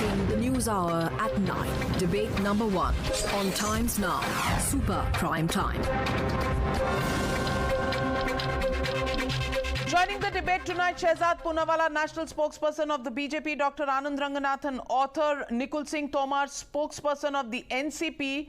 watching the News Hour at 9. Debate number 1 on Times Now. Super Prime Time. Joining the debate tonight, Shehzad Poonawalla, national spokesperson of the BJP, Dr. Anand Ranganathan, author Nikul Singh Tomar, spokesperson of the NCP,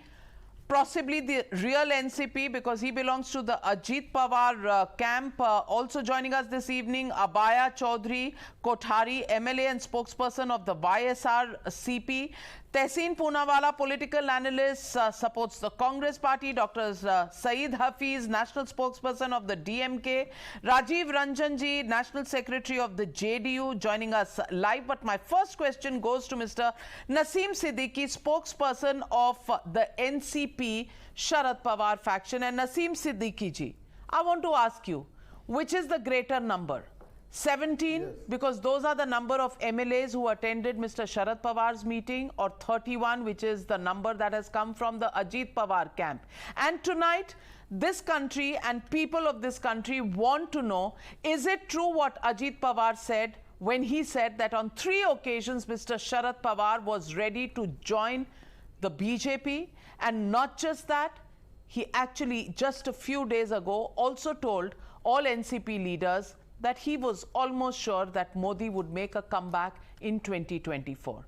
possibly the real NCP because he belongs to the Ajit Pawar camp. Also joining us this evening, Abaya Chaudhary Kothari, MLA and spokesperson of the YSR CP. Tehseen Poonawalla, political analyst, supports the Congress party. Dr. Saeed Hafiz, national spokesperson of the DMK. Rajiv Ranjanji, national secretary of the JDU, joining us live. But my first question goes to Mr. Naseem Siddiqui, spokesperson of the NCP Sharad Pawar faction. And Naseem Siddiqui ji, I want to ask you, which is the greater number? 17, yes, because those are the number of MLAs who attended Mr. Sharad Pawar's meeting, or 31, which is the number that has come from the Ajit Pawar camp. And tonight, this country and people of this country want to know, is it true what Ajit Pawar said when he said that on 3 occasions Mr. Sharad Pawar was ready to join the BJP? And not just that, he actually just a few days ago also told all NCP leaders that he was almost sure that Modi would make a comeback in 2024.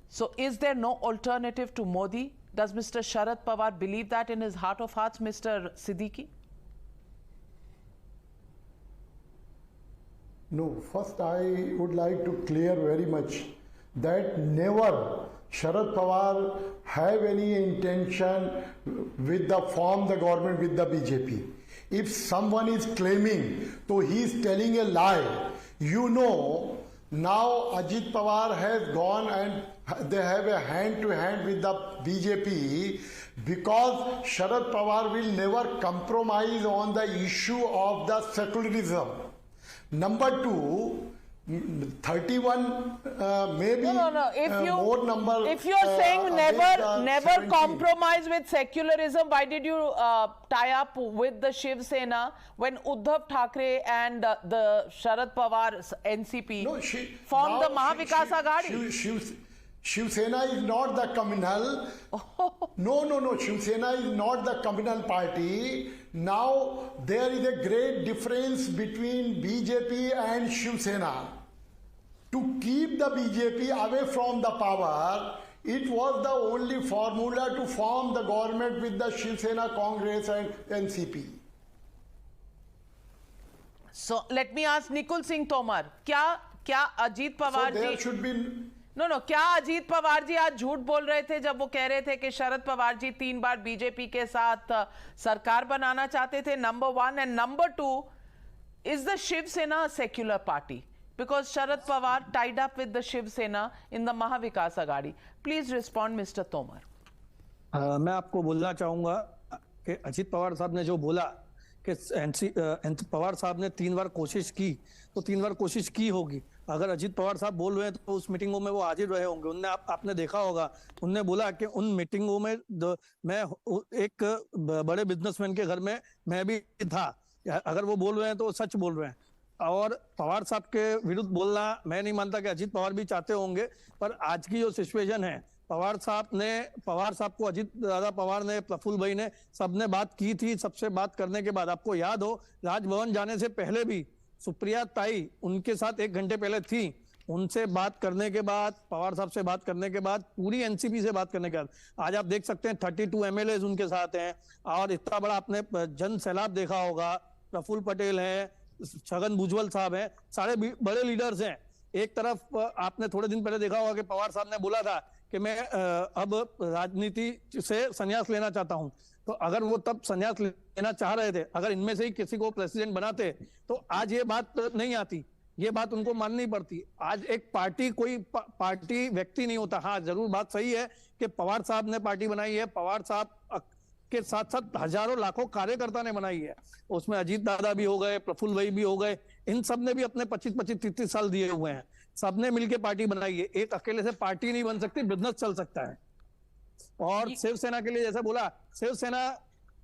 So is there no alternative to Modi? Does Mr. Sharad Pawar believe that in his heart of hearts, Mr. Siddiqui? No, first I would like to clear very much that never Sharad Pawar have any intention with the form the government with the BJP. If someone is claiming, so he is telling a lie. You know, now Ajit Pawar has gone and they have a hand-to-hand with the BJP because Sharad Pawar will never compromise on the issue of the secularism. Number 2, 31 maybe no. more number. If you're saying never compromise with secularism, why did you tie up with the Shiv Sena when Uddhav Thackeray and the Sharad Pawar NCP formed the Mahavikas Aghadi? Shiv Sena is not the communal. No. Shiv Sena is not the communal party. Now there is a great difference between BJP and Shiv Sena. To keep the BJP away from the power, it was the only formula to form the government with the Shiv Sena, Congress and NCP. So let me ask Nikul Singh Tomar, क्या Ajit Pawar so there ji should be क्या अजीत पवार जी आज झूठ बोल रहे थे जब वो कह रहे थे कि शरद पवार जी 3 बार बीजेपी के साथ सरकार बनाना चाहते थे? Number 1 and number 2, is the Shiv Sena a secular party? Because Sharad Pawar tied up with the Shiv Sena in the Mahavikas Aghadi. Please respond, Mr. Tomar. मैं आपको बोलना चाहूंगा कि अजीत पवार साहब ने जो बोला कि पवार साहब ने 3 बार कोशिश की, तो 3 बार कोशिश की होगी। अगर अजीत पवार साहब बोल रहे हैं तो उस मीटिंगों में वो हाजिर रहे होंगे। उनने आपने देखा होगा, उनने बोला कि उन मीटिंगों में मैं एक बड़े बिजनेसमैन के घर में मैं भी था। अगर वो बोल रहे हैं तो वो सच बोल रहे हैं। और पवार साहब के विरुद्ध बोलना मैं नहीं मानता कि अजीत पवार भी चाहते होंगे, पर आज की जो सिचुएशन है, पवार साहब को अजीत दादा पवार ने, प्रफुल्ल भाई ने, सबने बात की थी। सबसे बात करने के बाद आपको याद हो, राजभवन जाने से पहले भी सुप्रिया ताई उनके साथ 1 घंटे पहले थी। उनसे बात करने के बाद, पवार साहब से बात करने के बाद, पूरी एनसीपी से बात करने के बाद आज आप देख सकते हैं 32 एमएलए उनके साथ हैं। और इतना बड़ा आपने जन सैलाब देखा होगा। प्रफुल्ल पटेल है, छगन भुजबल साहब हैं, सारे बड़े लीडर्स हैं। एक तरफ आपने थोड़े दिन पहले देखा होगा कि पवार साहब ने बोला था कि मैं अब राजनीति से संन्यास लेना चाहता हूं। तो अगर वो तब संन्यास लेना चाह रहे थे, अगर इनमें से ही किसी को प्रेसिडेंट बनाते, तो आज ये बात नहीं आती, ये बात उनको माननी पड़ती। आज एक पार्टी कोई पार्टी व्यक्ति नहीं होता। हाँ, जरूर बात सही है कि पवार साहब ने पार्टी बनाई है, पवार साहब के साथ साथ हजारों लाखों कार्यकर्ता ने बनाई है। उसमें अजीत दादा भी हो गए, प्रफुल्ल भाई भी हो गए, इन सब ने भी अपने 25-25, 30 साल दिए हुए हैं। सबने मिलकर पार्टी बनाई है। एक अकेले से पार्टी नहीं बन सकती, बिजनेस चल सकता है। और शिवसेना के लिए जैसा बोला, शिवसेना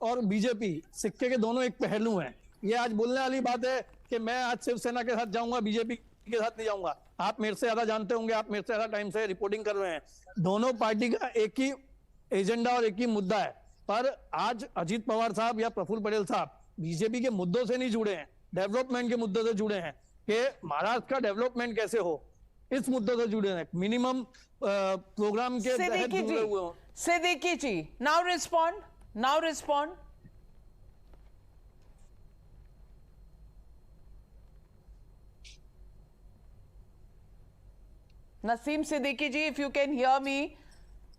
और बीजेपी सिक्के के दोनों एक पहलू हैं। ये आज बोलने वाली बात है कि मैं आज शिवसेना के साथ जाऊंगा, बीजेपी के साथ नहीं जाऊंगा। आप मेरे से ज्यादा जानते होंगे, आप मेरे से ज्यादा टाइम से रिपोर्टिंग कर रहे हैं। दोनों पार्टी का एक ही एजेंडा और एक ही मुद्दा है, पर आज अजीत पवार साहब या प्रफुल्ल पटेल साहब बीजेपी के मुद्दों से नहीं जुड़े हैं, डेवलपमेंट के मुद्दों से जुड़े हैं कि महाराष्ट्र का डेवलपमेंट कैसे हो, इस मुद्दों से जुड़े हैं। मिनिमम प्रोग्राम के तहत जुड़े हुए हो। सिद्दीकी जी, now respond. Naseem Siddiqui ji, if you can hear me,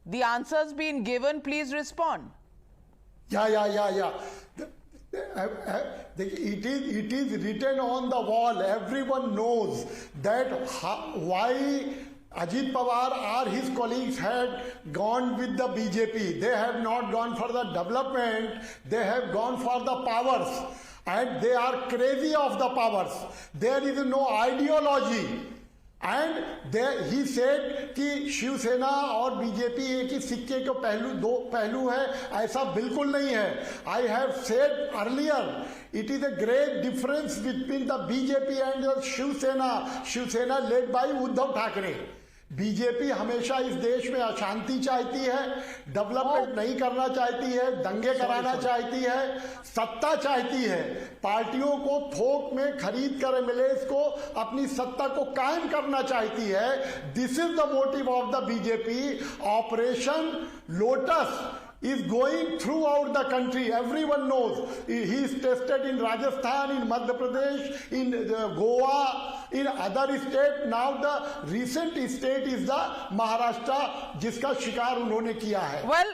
the answer's been given, please respond. Yeah. It is written on the wall. Everyone knows that why Ajit Pawar or his colleagues had gone with the BJP. They have not gone for the development, they have gone for the powers. And they are crazy of the powers. There is no ideology. And he said कि शिवसेना और BJP एक ही सिक्के के दो पहलू है, ऐसा बिल्कुल नहीं है। I have said earlier it is a great difference between the BJP and Shiv Sena led by Uddhav Thackeray. BJP हमेशा इस देश में अशांति चाहती है, डेवलपमेंट नहीं करना चाहती है, दंगे कराना चाहती है, सत्ता चाहती है। पार्टियों को थोक में खरीद कर एमएलएस को अपनी सत्ता को कायम करना चाहती है। This is the motive of the BJP. Operation lotus is going throughout the country. Everyone knows. He is tested in Rajasthan, in Madhya Pradesh, in Goa, in other states. Now the recent state is the Maharashtra, जिसका शिकार उन्होंने किया है। Well,